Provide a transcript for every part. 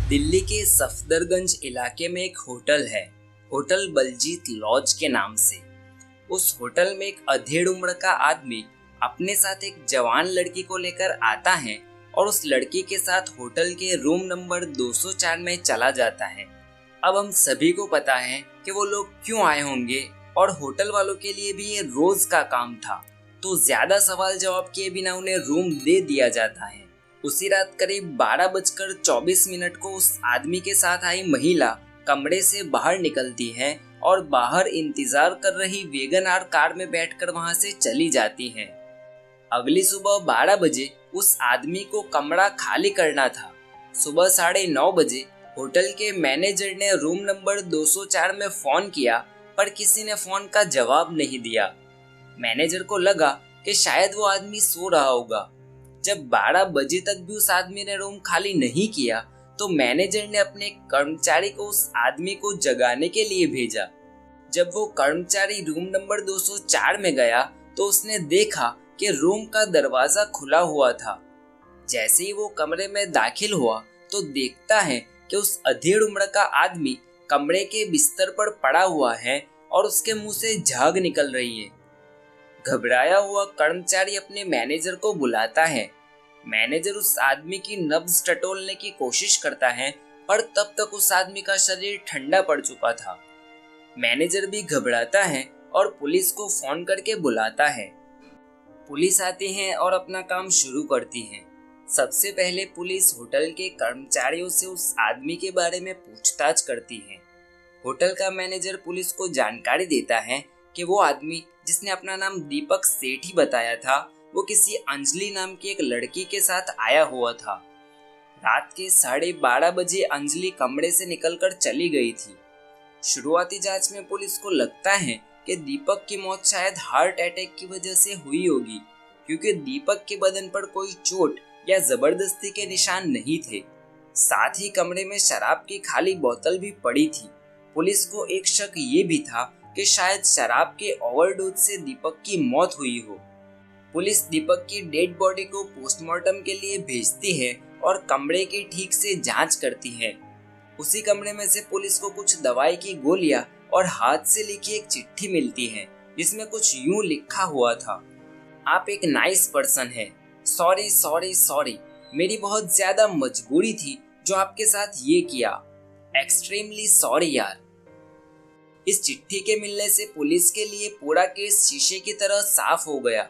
दिल्ली के सफदरगंज इलाके में एक होटल है, होटल बलजीत लॉज के नाम से। उस होटल में एक अधेड़ उम्र का आदमी अपने साथ एक जवान लड़की को लेकर आता है और उस लड़की के साथ होटल के रूम नंबर 204 में चला जाता है। अब हम सभी को पता है कि वो लोग क्यों आए होंगे और होटल वालों के लिए भी ये रोज का काम था, तो ज्यादा सवाल जवाब किए बिना उन्हें रूम दे दिया जाता है। उसी रात करीब 12:24 को उस आदमी के साथ आई महिला कमरे से बाहर निकलती है और बाहर इंतजार कर रही वैगन आर कार में बैठकर वहां से चली जाती है। अगली सुबह 12 बजे उस आदमी को कमरा खाली करना था। सुबह 9:30 बजे होटल के मैनेजर ने रूम नंबर 204 में फोन किया, पर किसी ने फोन का जवाब नहीं दिया। मैनेजर को लगा कि शायद वो आदमी सो रहा होगा। जब 12 बजे तक भी उस आदमी ने रूम खाली नहीं किया तो मैनेजर ने अपने कर्मचारी को उस आदमी को जगाने के लिए भेजा। जब वो कर्मचारी रूम नंबर 204 में गया तो उसने देखा कि रूम का दरवाजा खुला हुआ था। जैसे ही वो कमरे में दाखिल हुआ तो देखता है कि उस अधेड़ उम्र का आदमी कमरे के बिस्तर पर पड़ा हुआ है और उसके मुंह से झाग निकल रही है। घबराया हुआ कर्मचारी अपने मैनेजर को बुलाता है। मैनेजर उस आदमी की नब्ज टटोलने की कोशिश करता है, पर तब तक उस आदमी का शरीर ठंडा पड़ चुका था। मैनेजर भी घबराता है और पुलिस को फोन करके बुलाता है। पुलिस आती है और अपना काम शुरू करती है। सबसे पहले पुलिस होटल के कर्मचारियों से उस आदमी के बारे में पूछताछ करती है। होटल का मैनेजर पुलिस को जानकारी देता है कि वो आदमी जिसने अपना नाम दीपक सेठी बताया था, वो किसी अंजलि नाम की एक लड़की के साथ आया हुआ था। रात के 12:30 बजे अंजलि कमरे से निकलकर चली गई थी। शुरुआती जांच में पुलिस को लगता है कि दीपक की मौत शायद हार्ट अटैक की वजह से हुई होगी, क्योंकि दीपक के बदन पर कोई चोट या जबरदस्ती के निशान नहीं थे। साथ ही कमरे में शराब की खाली बोतल भी पड़ी थी। पुलिस को एक शक ये भी था कि शायद शराब के ओवरडोज से दीपक की मौत हुई हो। पुलिस दीपक की डेड बॉडी को पोस्टमार्टम के लिए भेजती है और कमरे की ठीक से जांच करती है। उसी कमरे में से पुलिस को कुछ दवाई की गोलियां और हाथ से लिखी एक चिट्ठी मिलती है, जिसमें कुछ यूं लिखा हुआ था, आप एक नाइस पर्सन है, सॉरी सॉरी सॉरी, मेरी बहुत ज्यादा मजबूरी थी जो आपके साथ ये किया, एक्सट्रीमली सॉरी यार। इस चिट्ठी के मिलने से पुलिस के लिए पूरा केस शीशे की तरह साफ हो गया।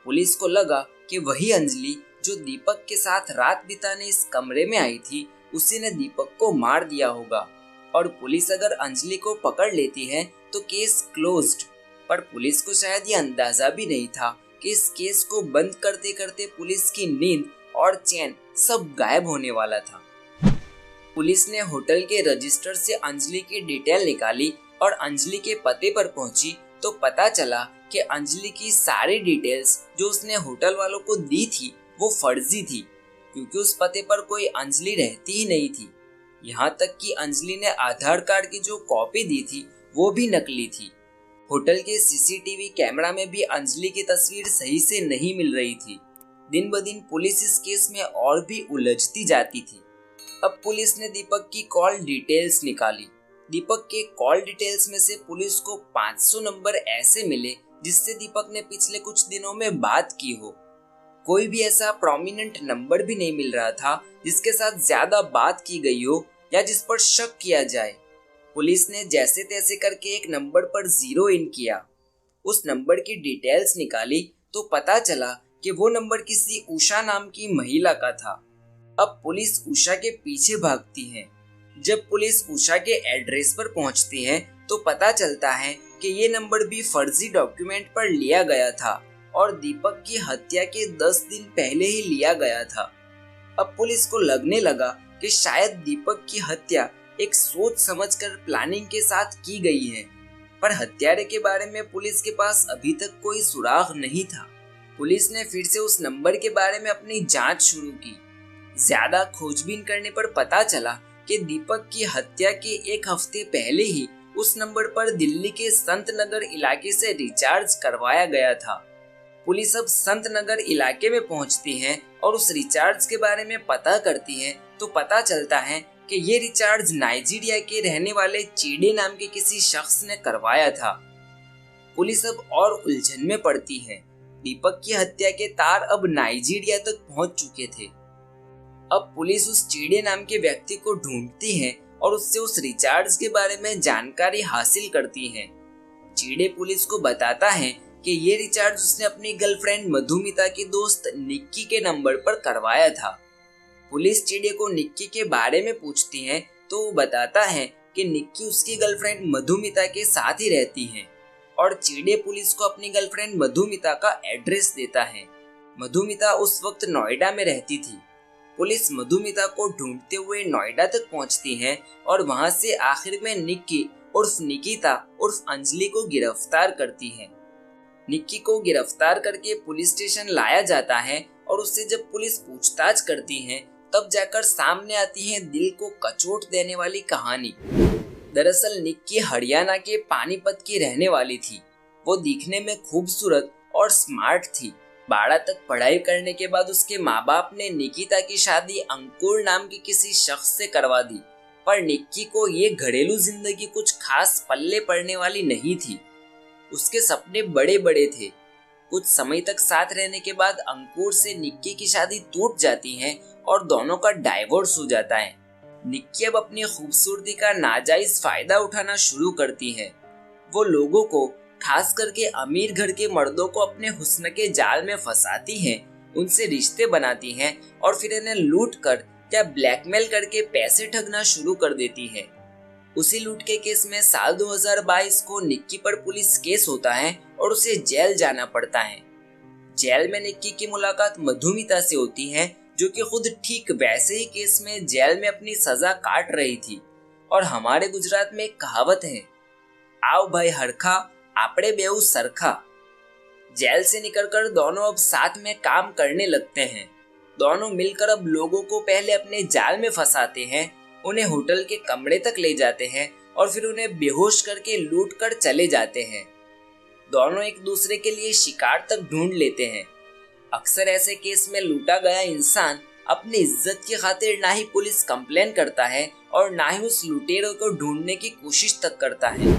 पुलिस को लगा कि वही अंजलि जो दीपक के साथ रात बिताने इस कमरे में आई थी, उसी ने दीपक को मार दिया होगा, और पुलिस अगर अंजलि को पकड़ लेती है तो केस क्लोज्ड। पर पुलिस को शायद ये अंदाजा भी नहीं था कि इस केस को बंद करते करते पुलिस की नींद और चैन सब गायब होने वाला था। पुलिस ने होटल के रजिस्टर से अंजलि की डिटेल निकाली और अंजलि के पते पर पहुंची तो पता चला कि अंजलि की सारी डिटेल्स जो उसने होटल वालों को दी थी वो फर्जी थी, क्योंकि उस पते पर कोई अंजलि रहती ही नहीं थी। यहाँ तक कि अंजलि ने आधार कार्ड की जो कॉपी दी थी वो भी नकली थी। होटल के सीसीटीवी कैमरा में भी अंजलि की तस्वीर सही से नहीं मिल रही थी। दिन ब दिन पुलिस इस केस में और भी उलझती जाती थी। अब पुलिस ने दीपक की कॉल डिटेल्स निकाली। दीपक के कॉल डिटेल्स में से पुलिस को 500 नंबर ऐसे मिले जिससे दीपक ने पिछले कुछ दिनों में बात की हो। कोई भी ऐसा प्रोमिनेंट नंबर भी नहीं मिल रहा था जिसके साथ ज्यादा बात की गई हो या जिस पर शक किया जाए। पुलिस ने जैसे तैसे करके एक नंबर पर 0 इन किया। उस नंबर की डिटेल्स निकाली तो पता चला कि वो नंबर किसी उषा नाम की महिला का था। अब पुलिस उषा के पीछे भागती है। जब पुलिस उषा के एड्रेस पर पहुंचती है तो पता चलता है कि ये नंबर भी फर्जी डॉक्यूमेंट पर लिया गया था और दीपक की हत्या के 10 दिन पहले ही लिया गया था। अब पुलिस को लगने लगा कि शायद दीपक की हत्या एक सोच समझकर प्लानिंग के साथ की गई है, पर हत्यारे के बारे में पुलिस के पास अभी तक कोई सुराग नहीं था। पुलिस ने फिर से उस नंबर के बारे में अपनी जांच शुरू की। ज्यादा खोजबीन करने पर पता चला कि दीपक की हत्या के एक हफ्ते पहले ही उस नंबर पर दिल्ली के संत नगर इलाके से रिचार्ज करवाया गया था। पुलिस अब संत नगर इलाके में पहुंचती है और उस रिचार्ज के बारे में पता करती है तो पता चलता है कि ये रिचार्ज नाइजीरिया के रहने वाले चीडे नाम के किसी शख्स ने करवाया था। पुलिस अब और उलझन में पड़ती है। दीपक की हत्या के तार अब नाइजीरिया तक पहुंच चुके थे। अब पुलिस उस चीडे नाम के व्यक्ति को ढूंढती है और उससे उस रिचार्ज के बारे में जानकारी हासिल करती है। चीडे पुलिस को बताता है कि ये रिचार्ज उसने अपनी गर्लफ्रेंड मधुमिता के दोस्त निक्की के नंबर पर करवाया था। पुलिस चीडे को निक्की के बारे में पूछती है तो वो बताता है कि निक्की उसकी गर्लफ्रेंड मधुमिता के साथ ही रहती है और चीडे पुलिस को अपनी गर्लफ्रेंड मधुमिता का एड्रेस देता है। मधुमिता उस वक्त नोएडा में रहती थी। पुलिस मधुमिता को ढूंढते हुए नोएडा तक पहुंचती है और वहां से आखिर में निक्की उर्फ निकिता उर्फ अंजलि को गिरफ्तार करती है। निक्की को गिरफ्तार करके पुलिस स्टेशन लाया जाता है और उससे जब पुलिस पूछताछ करती है तब जाकर सामने आती है दिल को कचोट देने वाली कहानी। दरअसल निक्की हरियाणा के पानीपत की रहने वाली थी। वो दिखने में खूबसूरत और स्मार्ट थी। 12 तक पढ़ाई करने के बाद उसके माँ बाप ने निकिता की शादी अंकुर नाम के किसी शख्स से करवा दी, पर निक्की को ये घरेलू जिंदगी कुछ खास पल्ले पड़ने वाली नहीं थी। उसके सपने बड़े बड़े थे। कुछ समय तक साथ रहने के बाद अंकुर से निक्की की शादी टूट जाती है और दोनों का डाइवोर्स हो जाता है। निक्की अब अपनी खूबसूरती का नाजायज फायदा उठाना शुरू करती है। वो लोगों को, खास करके अमीर घर के मर्दों को अपने हुस्न के जाल में फंसाती है, उनसे रिश्ते बनाती है और फिर इन्हें लूट कर या ब्लैकमेल करके पैसे ठगना शुरू कर देती है। उसी लूट के केस में साल 2022 को निक्की पर पुलिस केस होता है और उसे जेल जाना पड़ता है। जेल में निक्की की मुलाकात मधुमिता से होती है, जो कि खुद ठीक वैसे ही केस में जेल में अपनी सजा काट रही थी। और हमारे गुजरात में एक कहावत है, आओ भाई हरखा आपड़े बेऊ सरखा। जेल से निकलकर दोनों अब साथ में काम करने लगते हैं। दोनों मिलकर अब लोगों को पहले अपने जाल में फंसाते हैं, उन्हें होटल के कमरे तक ले जाते हैं और फिर उन्हें बेहोश करके लूट कर चले जाते हैं। दोनों एक दूसरे के लिए शिकार तक ढूंढ लेते हैं। अक्सर ऐसे केस में लूटा गया इंसान अपनी इज्जत की खातिर ना ही पुलिस कंप्लेन करता है और ना ही उस लुटेरों को ढूंढने की कोशिश तक करता है।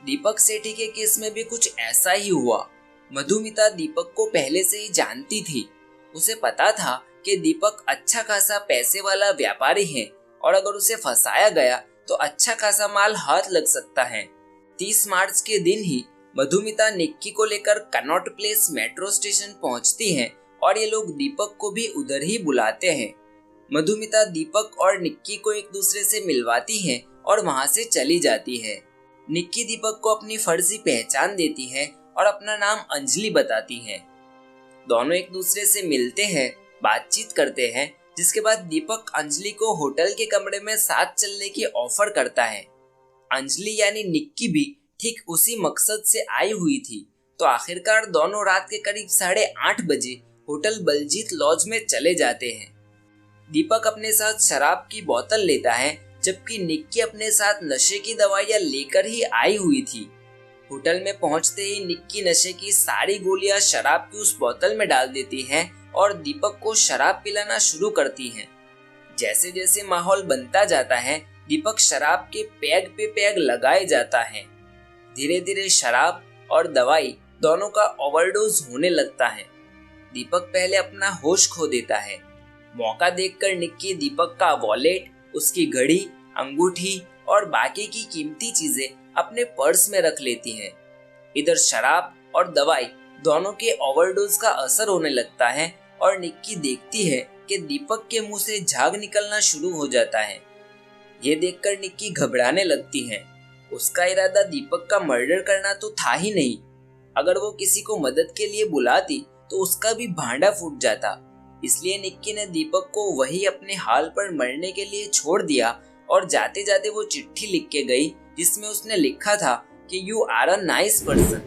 दीपक सेठी के केस में भी कुछ ऐसा ही हुआ। मधुमिता दीपक को पहले से ही जानती थी। उसे पता था कि दीपक अच्छा खासा पैसे वाला व्यापारी है और अगर उसे फंसाया गया तो अच्छा खासा माल हाथ लग सकता है। 30 मार्च के दिन ही मधुमिता निक्की को लेकर कनॉट प्लेस मेट्रो स्टेशन पहुंचती है और ये लोग दीपक को भी उधर ही बुलाते हैं। मधुमिता दीपक और निक्की को एक दूसरे से मिलवाती है और वहां से चली जाती है। निक्की दीपक को अपनी फर्जी पहचान देती है और अपना नाम अंजलि बताती है। दोनों एक दूसरे से मिलते हैं, बातचीत करते हैं, जिसके बाद दीपक अंजलि को होटल के कमरे में साथ चलने की ऑफर करता है। अंजलि यानी निक्की भी ठीक उसी मकसद से आई हुई थी। तो आखिरकार दोनों रात के करीब 8:30 बजे होटल बलजीत लॉज में चले जाते हैं। दीपक अपने साथ शराब की बोतल लेता है, जबकि निक्की अपने साथ नशे की दवाइयां लेकर ही आई हुई थी। होटल में पहुंचते ही निक्की नशे की सारी गोलियां शराब की उस बोतल में डाल देती है और दीपक को शराब पिलाना शुरू करती है। जैसे जैसे माहौल बनता जाता है, दीपक शराब के पैग पे पैग लगाए जाता है। धीरे धीरे शराब और दवाई दोनों का ओवरडोज होने लगता है। दीपक पहले अपना होश खो देता है। मौका देखकर निक्की दीपक का वॉलेट, उसकी घड़ी, अंगूठी और बाकी की कीमती चीजें अपने पर्स में रख लेती है। इधर शराब और दवाई दोनों के ओवरडोज का असर होने लगता है और निक्की देखती है कि दीपक के मुंह से झाग निकलना शुरू हो जाता है। ये देखकर निक्की घबराने लगती है। उसका इरादा दीपक का मर्डर करना तो था ही नहीं। अगर वो किसी को मदद के लिए बुलाती तो उसका भी भांडा फूट जाता। इसलिए निक्की ने दीपक को वही अपने हाल पर मरने के लिए छोड़ दिया और जाते जाते वो चिट्ठी लिख के गई, जिसमें उसने लिखा था कि you are a nice person.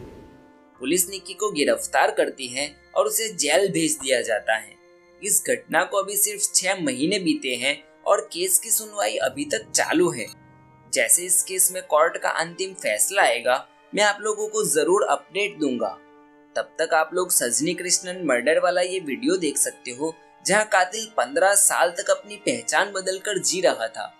Police Nikki को गिरफ्तार करती है और उसे जेल भेज दिया जाता है। इस घटना को अभी सिर्फ 6 महीने बीते हैं और केस की सुनवाई अभी तक चालू है। जैसे इस केस में कोर्ट का अंतिम फैसला आएगा, मैं आप लोगों को जरूर अपडेट दूंगा। तब तक आप लोग सजनी कृष्णन मर्डर वाला ये वीडियो देख सकते हो, जहां कातिल 15 साल तक अपनी पहचान बदलकर जी रहा था।